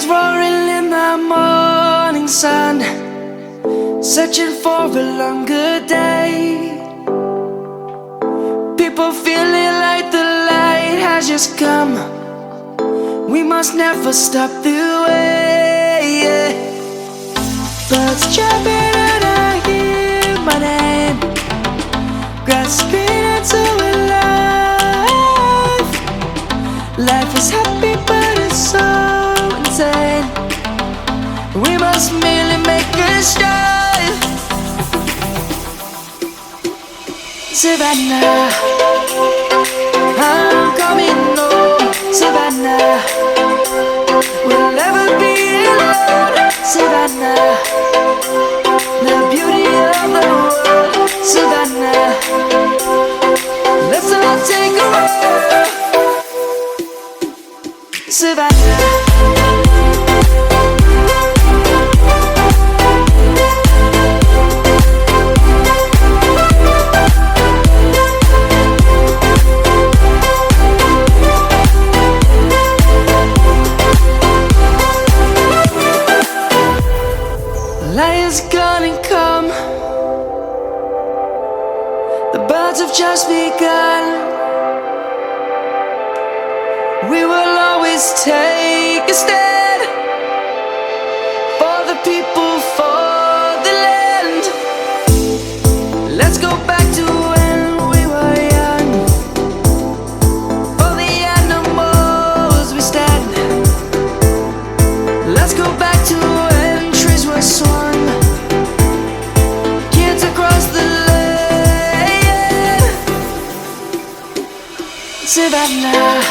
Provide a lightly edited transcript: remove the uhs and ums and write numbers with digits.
roaring in the morning sun, searching for a longer day. People feeling like the light has just come. We must never stop the way. Birds chirping and I hear my name, grasping into a life. Life is happy but it's so insane. We must merely make a strive. Savannah, I'm coming home. Savannah, we'll never be alone. Savannah, the beauty of the world. Savannah, let's all take a walk. Savannah. Light is gonna come. The birds have just begun. We will always take a stand for the people, for the land. Let's go back to when we were young. For the animals we stand. Let's go back to when trees were swung, kids across the land. Savannah,